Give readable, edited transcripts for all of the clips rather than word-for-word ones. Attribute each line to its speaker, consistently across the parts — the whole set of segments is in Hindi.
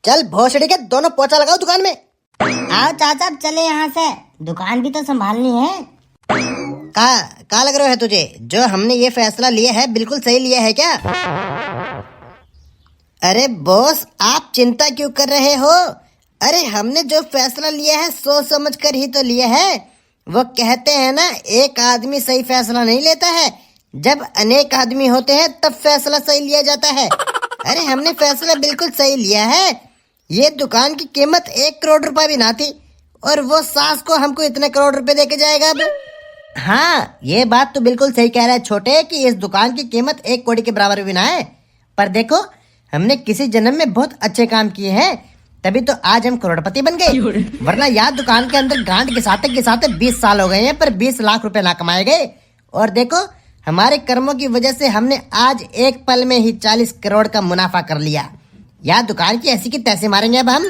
Speaker 1: चल भोसड़ी के दोनों पोछा लगाओ दुकान में।
Speaker 2: आओ चाचा चले यहाँ से, दुकान भी तो संभालनी है।
Speaker 1: कहाँ लग रहा है तुझे? जो हमने ये फैसला लिया है बिल्कुल सही लिया है क्या? अरे बॉस आप चिंता क्यों कर रहे हो? अरे हमने जो फैसला लिया है सोच समझ कर ही तो लिया है। वो कहते हैं ना, एक आदमी सही फैसला नहीं लेता है, जब अनेक आदमी होते हैं तब फैसला सही लिया जाता है। अरे हमने फैसला बिल्कुल सही लिया है। ये दुकान की कीमत 1 करोड़ रुपए भी ना थी और वो सास को हमको इतने करोड़ रुपए देके जाएगा अब। हाँ ये बात तो बिल्कुल सही कह रहा है छोटे कि इस दुकान की कीमत 1 करोड़ के बराबर भी ना है। पर देखो हमने किसी जन्म में बहुत अच्छे काम किए हैं, तभी तो आज हम करोड़पति बन गए। वरना यार दुकान के अंदर गांठ घिसाते 20 साल हो गए हैं पर 20 लाख रुपए ना कमाए गए। और देखो हमारे कर्मों की वजह से हमने आज एक पल में ही 40 करोड़ का मुनाफा कर लिया। यार दुकान की ऐसी की तैसे मारेंगे अब हम।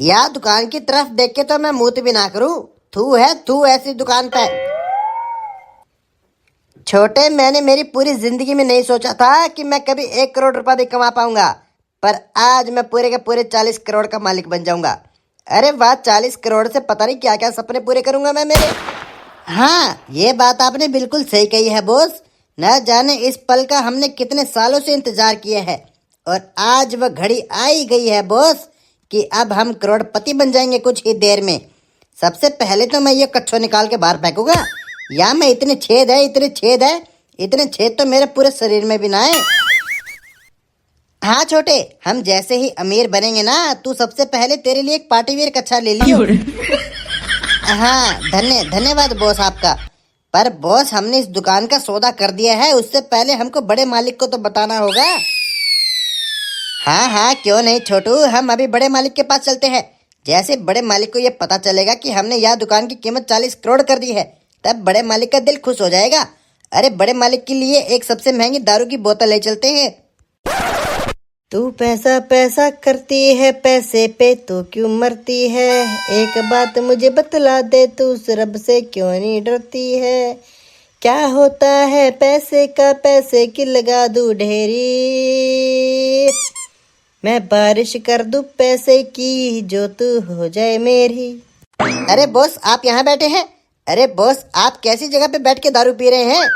Speaker 1: यार दुकान की तरफ देख के तो मैं मुंह भी ना करूं। थू है तू ऐसी दुकान पे। छोटे मैंने मेरी पूरी जिंदगी में नहीं सोचा था कि मैं कभी 1 करोड़ रुपया भी कमा पाऊंगा, पर आज मैं पूरे के पूरे 40 करोड़ का मालिक बन जाऊंगा। अरे वाह 40 करोड़ से पता नहीं क्या क्या सपने पूरे करूंगा मैं मेरे। हाँ ये बात आपने बिल्कुल सही कही है बॉस। न जाने इस पल का हमने कितने सालों से इंतजार किया है और आज वह घड़ी आई गई है बॉस कि अब हम करोड़पति बन जाएंगे कुछ ही देर में। सबसे पहले तो मैं ये कच्छो निकाल के बाहर फेंकूंगा। या मैं इतने छेद तो मेरे पूरे शरीर में भी ना है। हाँ छोटे हम जैसे ही अमीर बनेंगे ना, तू सबसे पहले तेरे लिए एक पार्टी वियर कच्छा ले लियो। हाँ धन्यवाद बॉस आपका। पर बॉस हमने इस दुकान का सौदा कर दिया है, उससे पहले हमको बड़े मालिक को तो बताना होगा। हाँ क्यों नहीं छोटू, हम अभी बड़े मालिक के पास चलते हैं। जैसे बड़े मालिक को ये पता चलेगा कि हमने यह दुकान की कीमत 40 करोड़ कर दी है, तब बड़े मालिक का दिल खुश हो जाएगा। अरे बड़े मालिक के लिए एक सबसे महंगी दारू की बोतल ले चलते हैं। तू पैसा पैसा करती है, पैसे पे तू क्यों मरती है? एक बात मुझे बतला दे, तू उस रब से क्यों नहीं डरती है? क्या होता है पैसे का, पैसे की लगा दूं ढेरी, मैं बारिश कर दूं पैसे की जो तू हो जाए मेरी। अरे बॉस आप यहाँ बैठे हैं? अरे बॉस आप कैसी जगह पे बैठ के दारू पी रहे हैं?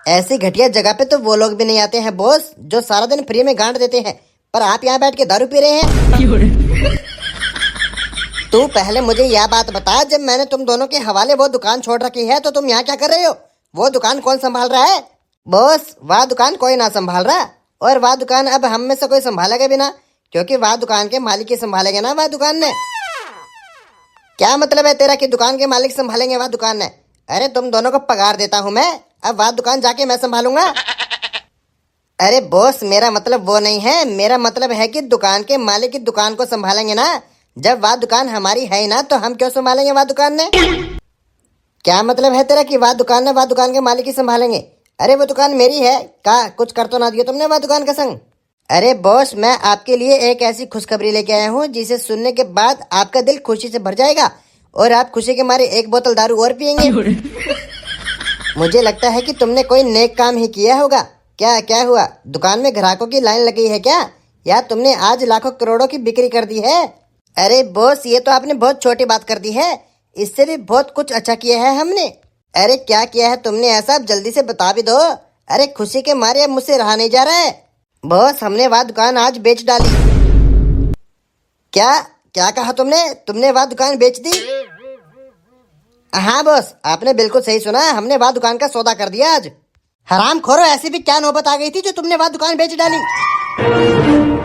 Speaker 1: ऐसी घटिया जगह पे तो वो लोग भी नहीं आते हैं बॉस जो सारा दिन फ्री में गांड देते हैं, पर आप यहाँ बैठ के दारू पी रहे हैं। तू पहले मुझे यह बात बता, जब मैंने तुम दोनों के हवाले वो दुकान छोड़ रखी है तो तुम यहाँ क्या कर रहे हो? वो दुकान कौन संभाल रहा है? बॉस वह दुकान कोई ना संभाल रहा, और वह दुकान अब हम में से कोई संभालेगा भी ना, क्योंकि वह दुकान के मालिक ही संभालेंगे ना वह दुकान ने। क्या मतलब है तेरा कि दुकान के मालिक संभालेंगे वह दुकान ने? अरे तुम दोनों को पगार देता हूँ मैं, अब वह दुकान जाके मैं संभालूंगा। अरे बॉस मेरा मतलब वो नहीं है, मेरा मतलब है कि दुकान के मालिक की दुकान को संभालेंगे ना। जब वह दुकान हमारी है ही ना तो हम क्यों संभालेंगे वह दुकान ने? क्या मतलब है तेरा कि वह दुकान के मालिक ही संभालेंगे? अरे वो दुकान मेरी है, का कुछ कर तो ना दिया तुमने वह दुकान का संग? अरे बॉस मैं आपके लिए एक ऐसी खुशखबरी लेके आया हूँ जिसे सुनने के बाद आपका दिल खुशी से भर जाएगा और आप खुशी के मारे 1 बोतल दारू और पियेंगे। मुझे लगता है कि तुमने कोई नेक काम ही किया होगा। क्या हुआ? दुकान में ग्राहकों की लाइन लगी है क्या, या तुमने आज लाखों करोड़ों की बिक्री कर दी है? अरे बॉस ये तो आपने बहुत छोटी बात कर दी है, इससे भी बहुत कुछ अच्छा किया है हमने। अरे क्या किया है तुमने ऐसा, जल्दी से बता भी दो। अरे खुशी के मारे अब मुझसे रहा नहीं जा रहा है। बॉस हमने वह दुकान आज बेच डाली। क्या कहा तुमने वह दुकान बेच दी? हाँ बॉस आपने बिल्कुल सही सुना, हमने वह दुकान का सौदा कर दिया आज। हराम खोरो, ऐसी भी क्या नौबत आ गई थी जो तुमने वह दुकान बेच डाली?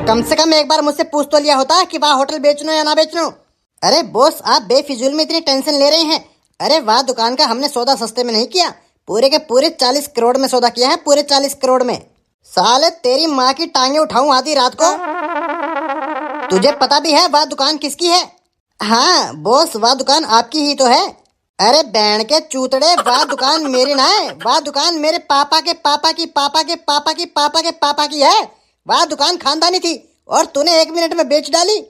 Speaker 1: कम से कम एक बार मुझसे पूछ तो लिया होता कि वह होटल बेचना या ना बेचना। अरे बॉस आप बेफिजूल में इतनी टेंशन ले रहे हैं। अरे वह दुकान का हमने सौदा सस्ते में नहीं किया, पूरे के पूरे 40 करोड़ में सौदा किया है, पूरे 40 करोड़ में। साले तेरी माँ की टांगे उठाऊं आधी रात को। तुझे पता भी है वह दुकान किसकी है? हाँ बॉस वह दुकान आपकी ही तो है। अरे बैंड के चूतड़े वह दुकान मेरी ना है, वह दुकान मेरे पापा के पापा की पापा के पापा की पापा के पापा की है। वह दुकान खानदानी थी और तूने 1 मिनट में बेच डाली।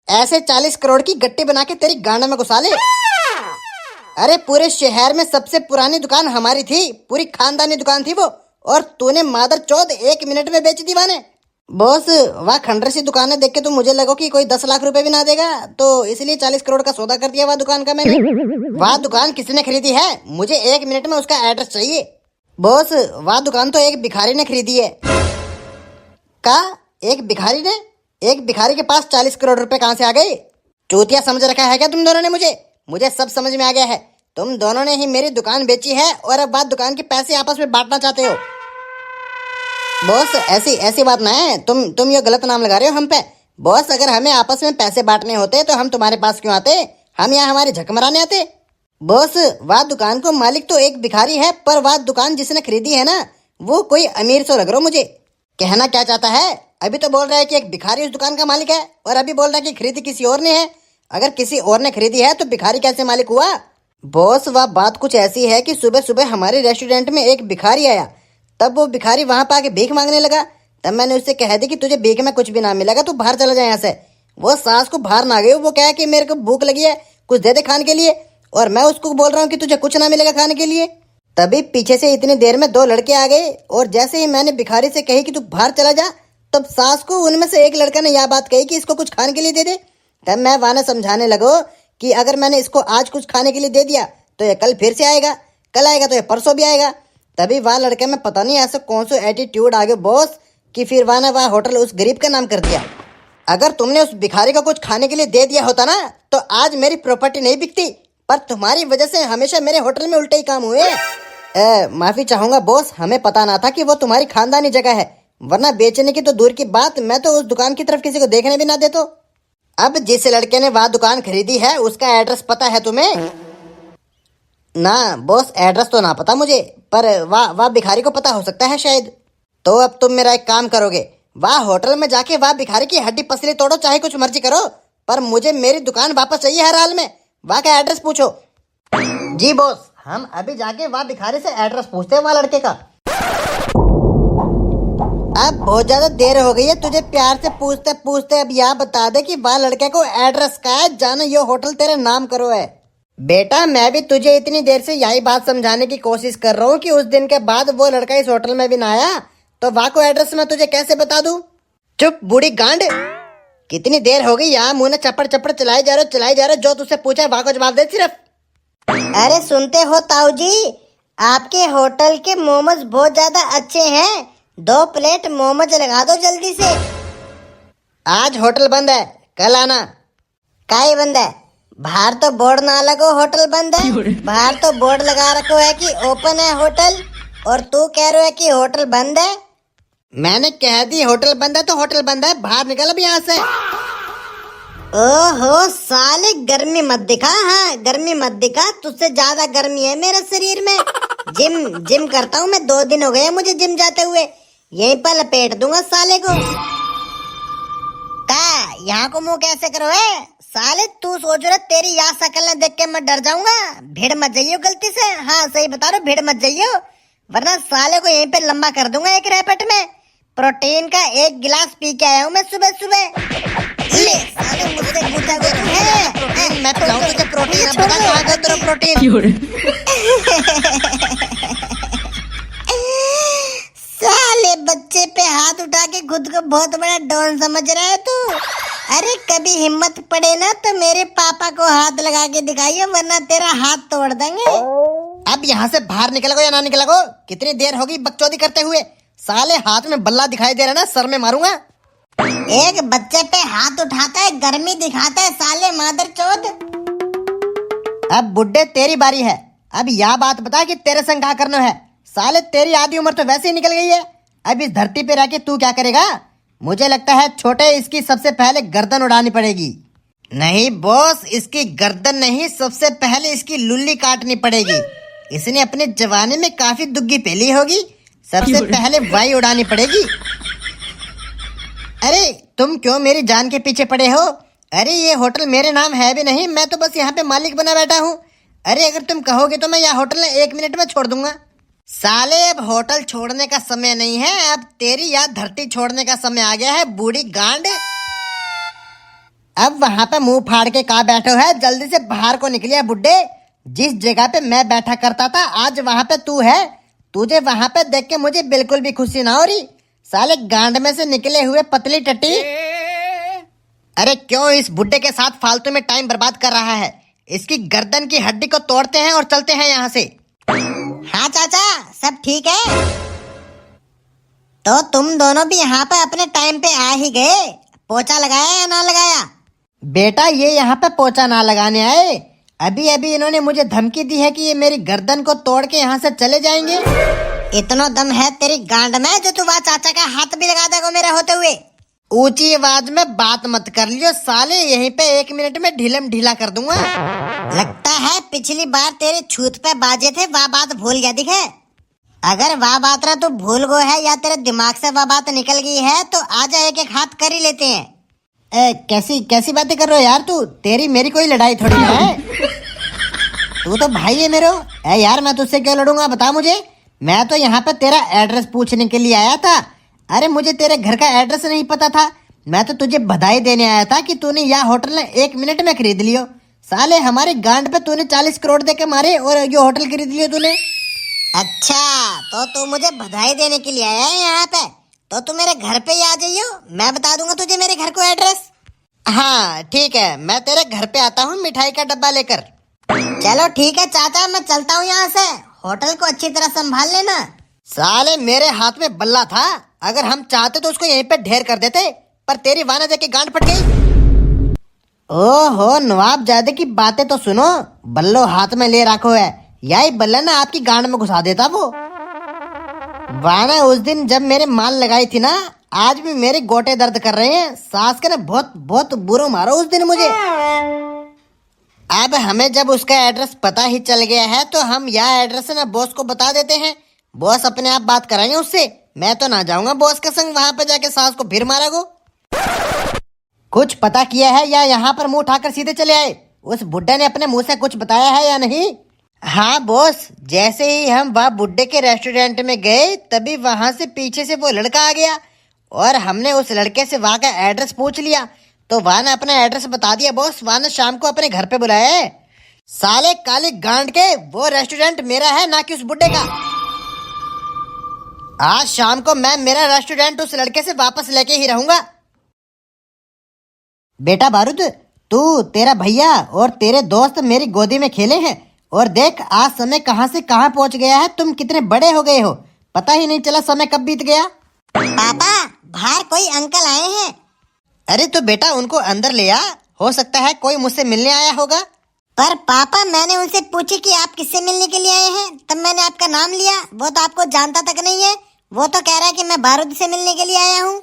Speaker 1: ऐसे 40 करोड़ की गट्टी बना के तेरी गांड में घुसा ले। अरे पूरे शहर में सबसे पुरानी दुकान हमारी थी, पूरी खानदानी दुकान थी वो, और तूने मादर चौथ 1 मिनट में बेच दी माने। बॉस, वह खंडर सी दुकानें देख के तो मुझे लगा कि कोई 10 लाख रुपए भी ना देगा, तो इसलिए 40 करोड़ का सौदा कर दिया वह दुकान का मैंने। वह दुकान किसने खरीदी है? मुझे 1 मिनट में उसका एड्रेस चाहिए। बॉस, वह दुकान तो एक भिखारी ने खरीदी है। का? एक भिखारी ने? एक भिखारी के पास 40 करोड़ रुपए कहाँ से आ गए? चूतिया समझ रखा है क्या तुम दोनों ने मुझे? मुझे सब समझ में आ गया है। तुम दोनों ने ही मेरी दुकान बेची है और अब बात दुकान के पैसे आपस में बांटना चाहते हो। बॉस, ऐसी ऐसी बात ना है। तुम ये गलत नाम लगा रहे हो हम पे। बॉस, अगर हमें आपस में पैसे बांटने होते तो हम तुम्हारे पास क्यों आते? हम यहाँ हमारी झक मराने आते। बॉस, वह दुकान को मालिक तो एक भिखारी है, पर वह दुकान जिसने खरीदी है ना, वो कोई अमीर सो लग रहा हो मुझे। कहना क्या चाहता है? अभी तो बोल रहा है कि एक भिखारी उस दुकान का मालिक है, और अभी बोल रहा है कि खरीदी किसी और ने है। अगर किसी और ने खरीदी है तो भिखारी कैसे मालिक हुआ? बॉस, वह बात कुछ ऐसी है कि सुबह सुबह हमारे रेस्टोरेंट में एक भिखारी आया। तब वो भिखारी वहां पर आके भीख मांगने लगा। तब मैंने उससे कह दी कि तुझे भीख में कुछ भी ना मिलेगा, तू बाहर चला जाए यहाँ से। वो सांस को बाहर ना गई। वो कहा कि मेरे को भूख लगी है, कुछ दे दे खाने के लिए। और मैं उसको बोल रहा हूँ कि तुझे कुछ ना मिलेगा खाने के लिए। तभी पीछे से इतनी देर में 2 लड़के आ गए, और जैसे ही मैंने भिखारी से कही कि तू बाहर चला जा, तब सास को उनमें से एक लड़का ने यह बात कही कि इसको कुछ खाने के लिए दे दे। तब मैं वहां समझाने लगो कि अगर मैंने इसको आज कुछ खाने के लिए दे दिया तो ये कल फिर से आएगा, कल आएगा तो ये परसों भी आएगा। तभी वह लड़के में पता नहीं ऐसा कौन सा एटीट्यूड आ गया बॉस कि फिर वह होटल उस गरीब का नाम कर दिया। अगर तुमने उस भिखारी को कुछ खाने के लिए दे दिया होता ना, तो आज मेरी प्रॉपर्टी नहीं बिकती। पर तुम्हारी वजह से हमेशा मेरे होटल में उल्टे ही काम हुए। माफी चाहूंगा बॉस, हमें पता ना था कि वो तुम्हारी खानदानी जगह है, वरना बेचने की तो दूर की बात, मैं तो उस दुकान की तरफ किसी को देखने भी ना देता। अब जिस लड़के ने वह दुकान खरीदी है उसका एड्रेस पता है तुम्हें? ना बॉस, एड्रेस तो ना पता मुझे, पर वाह भिखारी को पता हो सकता है शायद। तो अब तुम मेरा एक काम करोगे, वाह होटल में जाके वाह भिखारी की हड्डी पसली तोड़ो, चाहे कुछ मर्जी करो, पर मुझे मेरी दुकान वापस चाहिए हर हाल में। वाह का एड्रेस पूछो। जी बॉस, हम अभी जाके वाह भिखारी से एड्रेस पूछते हैं वहाँ लड़के का। अब बहुत ज्यादा देर हो गई है तुझे प्यार से पूछते पूछते। अब यह बता दे कि वह लड़के को एड्रेस का है, जानो ये होटल तेरे नाम करो है। बेटा, मैं भी तुझे इतनी देर से यही बात समझाने की कोशिश कर रहा हूँ कि उस दिन के बाद वो लड़का इस होटल में भी ना आया, तो वहाँ को एड्रेस मैं तुझे कैसे बता दूँ? चुप बूढ़ी गांड, कितनी देर हो गई यहाँ मुंह ने चप्पड़ चप्पड़ चलाए जा रहे, जो तुझसे पूछा वहाँ को जवाब दे सिर्फ।
Speaker 2: अरे सुनते हो ताऊ जी, आपके होटल के मोमोज बहुत ज्यादा अच्छे हैं, 2 प्लेट मोमोज लगा दो जल्दी से।
Speaker 1: आज होटल बंद है, कल आना।
Speaker 2: काहे बंद है? बाहर तो बोर्ड ना लगो होटल बंद है। बाहर तो बोर्ड लगा रखो है कि ओपन है होटल, और तू कह रहे है कि होटल बंद है।
Speaker 1: मैंने कह दी होटल बंद है तो होटल बंद है, बाहर निकल अब यहाँ से।
Speaker 2: ओहो साले, गर्मी मत दिखा। हाँ गर्मी मत दिखा, तुझसे ज्यादा गर्मी है मेरे शरीर में। जिम करता हूँ मैं, 2 दिन हो गए मुझे जिम जाते हुए। यहीं पर लपेट दूंगा साले को। का यहाँ को मुंह कैसे करो है साले? तू सोच रहा तेरी याद शकल देख के मैं डर जाऊंगा? भीड़ मत जाइयो गलती से। हाँ सही बता रहा हूँ, भीड़ मत जाइयो, वरना साले को यहीं पे लंबा कर दूंगा एक रैपट में। प्रोटीन का 1 गिलास पी के आया हूँ मैं सुबह सुबह। ले साले मुझसे पूछा है,
Speaker 1: मैं पिलाऊं तुझे प्रोटीन? अब बता कहाँ गया तेरा प्रोटीन?
Speaker 2: साले बच्चे पे हाथ उठा के खुद को बहुत बड़ा डॉन समझ रहा है तू। अरे कभी हिम्मत पड़े ना तो मेरे पापा को हाथ लगा के दिखाइए, वरना तेरा हाथ तोड़ देंगे।
Speaker 1: अब यहाँ से बाहर निकलोगे या ना निकलोगे? कितनी देर होगी बकचोदी करते हुए? साले हाथ में बल्ला दिखाई दे रहा ना, सर में मारूंगा।
Speaker 2: एक बच्चे पे हाथ उठाता है, गर्मी दिखाता है साले मादर चौथ।
Speaker 1: अब बुड्ढे तेरी बारी है। अब यह बात बता कि तेरे संग क्या करना है? साले तेरी आधी उम्र तो वैसे ही निकल गई है, अब इस धरती पे रह के तू क्या करेगा? मुझे लगता है छोटे, इसकी सबसे पहले गर्दन उड़ानी पड़ेगी। नहीं बॉस, इसकी गर्दन नहीं, सबसे पहले इसकी लुल्ली काटनी पड़ेगी। इसने अपने जवानी में काफी दुग्गी पहली होगी, सबसे पहले वाई उड़ानी पड़ेगी। अरे तुम क्यों मेरी जान के पीछे पड़े हो? अरे ये होटल मेरे नाम है भी नहीं, मैं तो बस यहाँ पे मालिक बना बैठा हूँ। अरे अगर तुम कहोगे तो मैं यह होटल 1 मिनट में छोड़ दूंगा। साले अब होटल छोड़ने का समय नहीं है, अब तेरी या धरती छोड़ने का समय आ गया है, बूढ़ी गांड। अब वहां पे मुंह फाड़ के कहाँ बैठो है? जल्दी से बाहर को निकलिए बुड्ढे। जिस जगह पे मैं बैठा करता था आज वहां पे तू है। तुझे वहां पे देख के मुझे बिल्कुल भी खुशी ना हो रही। साले गांड में से निकले हुए पतली टट्टी। अरे क्यों इस बुड्ढे के साथ फालतू में टाइम बर्बाद कर रहा है? इसकी गर्दन की हड्डी को तोड़ते हैं और चलते हैं यहाँ से।
Speaker 2: हाँ चाचा, सब ठीक है। तो तुम दोनों भी यहाँ पे अपने टाइम पे आ ही गए। पोछा लगाया या ना लगाया?
Speaker 1: बेटा ये यहाँ पे पोछा ना लगाने आए, अभी अभी इन्होंने मुझे धमकी दी है कि ये मेरी गर्दन को तोड़ के यहाँ से चले जाएंगे।
Speaker 2: इतना दम है तेरी गांड में जो तू वहाँ चाचा का हाथ भी लगा देगा मेरे होते हुए।
Speaker 1: ऊंची आवाज में बात मत कर लियो साले, यहीं पे 1 मिनट में ढीलम ढीला कर दूंगा।
Speaker 2: लगता है पिछली बार तेरे छूत पे बाजे थे, वह बात भूल गया दिखे। अगर वह बात ना तू भूल गो है या तेरे दिमाग से वह बात निकल गई है तो आजा एक एक हाथ कर ही लेते हैं।
Speaker 1: कैसी कैसी बातें कर रहे हो यार तू? तेरी मेरी कोई लड़ाई थोड़ी ना है। तू तो भाई है मेरे। यार मैं तुझसे क्यों लड़ूंगा बता मुझे। मैं तो यहाँ पे तेरा एड्रेस पूछने के लिए आया था। अरे मुझे तेरे घर का एड्रेस नहीं पता था। मैं तो तुझे बधाई देने आया था कि तूने यह होटल 1 मिनट में खरीद लियो। साले हमारे गांड पे तूने 40 करोड़ दे के मारे और ये होटल खरीद लियो तूने।
Speaker 2: अच्छा तो तू मुझे बधाई देने के लिए आया है यहाँ पे? तो तू मेरे घर पे ही आ जाइयो, मैं बता दूंगा तुझे मेरे घर को एड्रेस।
Speaker 1: हाँ ठीक है, मैं तेरे घर पे आता हूँ मिठाई का डब्बा लेकर।
Speaker 2: चलो ठीक है चाचा, मैं चलता हूँ यहाँ से। होटल को अच्छी तरह संभाल लेना।
Speaker 1: साले मेरे हाथ में बल्ला था, अगर हम चाहते तो उसको यहीं पे ढेर कर देते, पर तेरी वाना देके गांड फट गई। ओहो नवाबजादे की बातें तो सुनो। बल्लो हाथ में ले रखो है, यही बल्ला ना आपकी गांड में घुसा देता वो। वाना उस दिन जब मेरे माल लगाई थी ना, आज भी मेरे गोटे दर्द कर रहे हैं। सास के ना बहुत बहुत बुरा मारो उस दिन मुझे। अब हमें जब उसका एड्रेस पता ही चल गया है तो हम यह एड्रेस ना बॉस को बता देते हैं। बॉस अपने आप बात कराएंगे उससे। मैं तो ना जाऊंगा बॉस के संग वहां पे जाके सास को फिर मारा गो। कुछ पता किया है या यहाँ पर मुंह उठाकर सीधे चले आए? उस बुड्ढे ने अपने मुंह से कुछ बताया है या नहीं? हाँ बॉस, जैसे ही हम वह बुड्ढे के रेस्टोरेंट में गए तभी वहां से पीछे से वो लड़का आ गया और हमने उस लड़के से वहां का एड्रेस पूछ लिया तो वहां ने अपना एड्रेस बता दिया बॉस। वहां ने शाम को अपने घर पे बुलाया है। साले काली गांड के, वो रेस्टोरेंट मेरा है ना कि उस बुड्ढे का। आज शाम को मैं मेरा रेस्टोरेंट उस लड़के से वापस लेके ही रहूंगा। बेटा बारूद, तू तेरा भैया और तेरे दोस्त मेरी गोदी में खेले हैं और देख आज समय कहां से कहां पहुंच गया है। तुम कितने बड़े हो गए हो, पता ही नहीं चला समय कब बीत गया।
Speaker 2: पापा बाहर कोई अंकल आए हैं।
Speaker 1: अरे तो बेटा उनको अंदर ले आ, हो सकता है कोई मुझसे मिलने आया होगा।
Speaker 2: पर पापा मैंने उनसे पूछी कि आप किससे मिलने के लिए आए हैं, तब मैंने आपका नाम लिया। वो तो आपको जानता तक नहीं है। वो तो कह रहा है कि मैं बारूद से मिलने के लिए आया हूँ।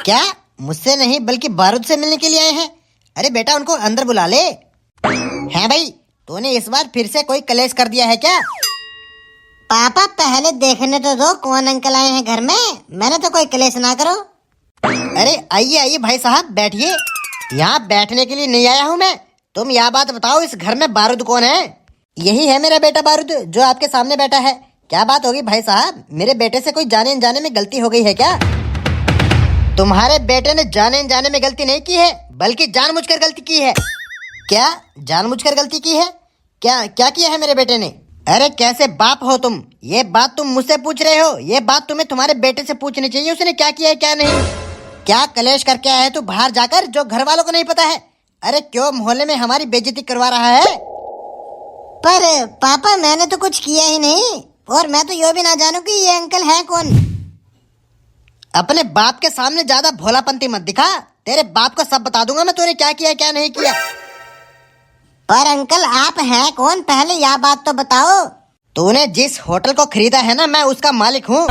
Speaker 1: क्या मुझसे नहीं बल्कि बारूद से मिलने के लिए आए हैं? अरे बेटा उनको अंदर बुला ले। हैं भाई, तूने इस बार फिर से कोई कलेश कर दिया है क्या?
Speaker 2: पापा पहले देखने तो दो कौन अंकल आए हैं घर में। मैंने तो कोई कलेश ना करो।
Speaker 1: अरे आइए आइए भाई साहब बैठिए। यहाँ बैठने के लिए नहीं आया हूँ मैं। तुम यह बात बताओ, इस घर में बारूद कौन है? यही है मेरा बेटा बारूद जो आपके सामने बैठा है। क्या बात होगी भाई साहब, मेरे बेटे से कोई जाने अनजाने में गलती हो गई है क्या? तुम्हारे बेटे ने जाने अनजाने में गलती नहीं की है बल्कि जानबूझकर गलती की है। क्या जानबूझकर गलती की है? क्या क्या किया है मेरे बेटे ने? अरे कैसे बाप हो तुम? ये बात तुम मुझसे पूछ रहे हो? ये बात तुम्हें तुम्हारे बेटे से पूछनी चाहिए, उसने क्या किया है क्या नहीं। क्या कलेश करके आया है तू बाहर जाकर जो घर वालों को नहीं पता है? अरे क्यों मोहल्ले में हमारी बेइज्जती करवा रहा है?
Speaker 2: पर पापा मैंने तो कुछ किया ही नहीं और मैं तो ये भी ना जानू कि ये अंकल है कौन।
Speaker 1: अपने बाप के सामने ज्यादा भोलापंती मत दिखा। तेरे बाप को सब बता दूंगा मैं तूने क्या किया क्या नहीं किया।
Speaker 2: पर अंकल आप हैं कौन, पहले यह बात तो बताओ।
Speaker 1: तूने जिस होटल को खरीदा है ना, मैं उसका मालिक हूँ।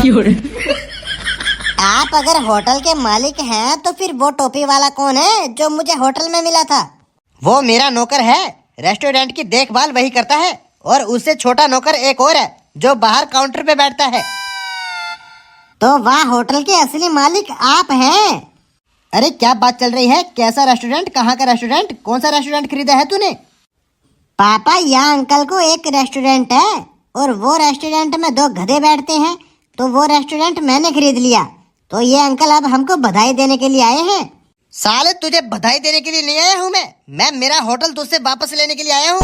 Speaker 2: आप अगर होटल के मालिक हैं तो फिर वो टोपी वाला कौन है जो मुझे होटल में मिला था?
Speaker 1: वो मेरा नौकर है। रेस्टोरेंट की देखभाल वही करता है और उससे छोटा नौकर एक और है जो बाहर काउंटर पे बैठता है।
Speaker 2: तो वह होटल के असली मालिक आप हैं?
Speaker 1: अरे क्या बात चल रही है? कैसा रेस्टोरेंट? कहाँ का रेस्टोरेंट? कौन सा रेस्टोरेंट खरीदा है तूने?
Speaker 2: पापा यहाँ अंकल को एक रेस्टोरेंट है और वो रेस्टोरेंट में 2 गधे बैठते हैं, तो वो रेस्टोरेंट मैंने खरीद लिया। तो ये अंकल अब हमको बधाई देने के लिए आए हैं।
Speaker 1: साले तुझे बधाई देने के लिए नहीं आया हूँ मैं मेरा होटल तुझसे वापस लेने के लिए आया हूँ।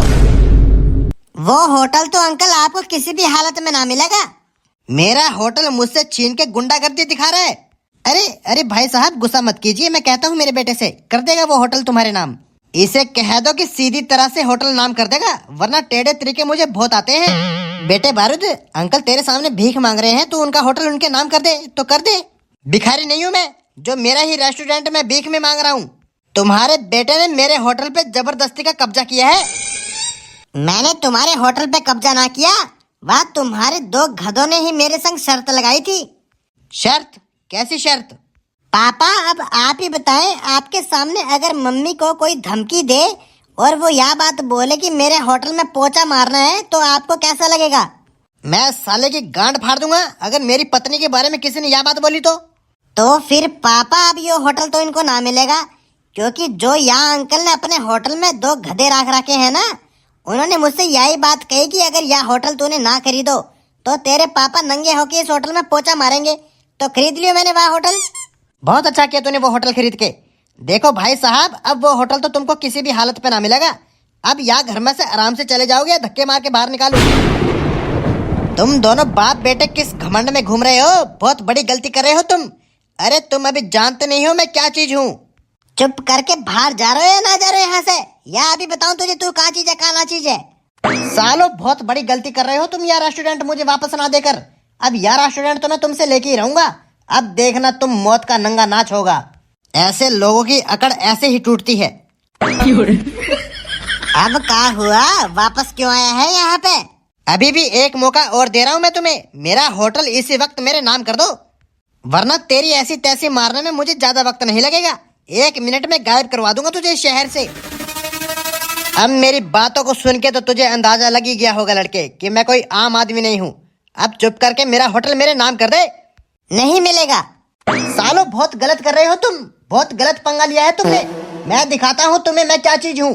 Speaker 2: वो होटल तो अंकल आपको किसी भी हालत में ना मिलेगा।
Speaker 1: मेरा होटल मुझसे छीन के गुंडागर्दी दिखा रहा है। अरे अरे भाई साहब गुस्सा मत कीजिए, मैं कहता हूँ मेरे बेटे से कर देगा वो होटल तुम्हारे नाम। इसे कह दो कि सीधी तरह से होटल नाम कर देगा, वरना टेढ़े तरीके मुझे बहुत आते हैं। बेटे बारूद, अंकल तेरे सामने भीख मांग रहे हैं, तू उनका होटल उनके नाम कर दे तो कर दे। भिखारी नहीं हूँ मैं जो मेरा ही रेस्टोरेंट में भीख में मांग रहा हूँ। तुम्हारे बेटे ने मेरे होटल पे जबरदस्ती का कब्जा किया है।
Speaker 2: मैंने तुम्हारे होटल पे कब्जा ना किया, वह तुम्हारे दो गधों ने ही मेरे संग शर्त लगाई थी।
Speaker 1: शर्त? कैसी शर्त?
Speaker 2: पापा अब आप ही बताएं, आपके सामने अगर मम्मी को कोई धमकी दे और वो यह बात बोले कि मेरे होटल में पोछा मारना है तो आपको कैसा लगेगा?
Speaker 1: मैं साले की गांड फाड़ दूंगा अगर मेरी पत्नी के बारे में किसी ने यह बात बोली
Speaker 2: तो फिर पापा अब ये होटल तो इनको ना मिलेगा, क्योंकि जो यहाँ अंकल ने अपने होटल में दो गधे रख रखे हैं ना, उन्होंने मुझसे यही बात कही कि अगर यह होटल तूने ना खरीदो तो तेरे पापा नंगे होके इस होटल में पोछा मारेंगे। तो खरीद लियो मैंने वह होटल।
Speaker 1: बहुत अच्छा किया तूने वो होटल खरीद के। देखो भाई साहब, अब वो होटल तो तुमको किसी भी हालत पे ना मिलेगा। अब या घर में से आराम से चले जाओगे या धक्के मार के बाहर निकालो। तुम दोनों बाप बेटे किस घमंड में घूम रहे हो? बहुत बड़ी गलती कर रहे हो तुम। अरे तुम अभी जानते नहीं हो मैं क्या चीज हूँ।
Speaker 2: चुप करके बाहर जा रहे हो या ना जा रहे हो यहाँ से, या अभी बताऊं तुझे तू कहाँ चीज है कहाँ ना चीज है।
Speaker 1: सालो बहुत बड़ी गलती कर रहे हो तुम, यार रेस्टोरेंट मुझे वापस ना देकर। अब यार रेस्टोरेंट तो मैं तुमसे लेके ही रहूंगा। अब देखना तुम मौत का नंगा नाच होगा। ऐसे लोगों की अकड़ ऐसे ही टूटती है।
Speaker 2: अब क्या हुआ, वापस क्यों आया है यहाँ पे?
Speaker 1: अभी भी एक मौका और दे रहा हूँ मैं तुम्हें, मेरा होटल इसी वक्त मेरे नाम कर दो, वरना तेरी ऐसी तैसी मारने में मुझे ज्यादा वक्त नहीं लगेगा। 1 मिनट में गायब करवा दूंगा तुझे इस शहर से। अब मेरी बातों को सुन के तो तुझे अंदाजा लग ही गया होगा लड़के कि मैं कोई आम आदमी नहीं हूँ। अब चुप करके मेरा होटल मेरे नाम कर दे।
Speaker 2: नहीं मिलेगा।
Speaker 1: सालो बहुत गलत कर रहे हो तुम, बहुत गलत पंगा लिया है तुमने। मैं दिखाता हूँ तुम्हें मैं क्या चीज हूँ।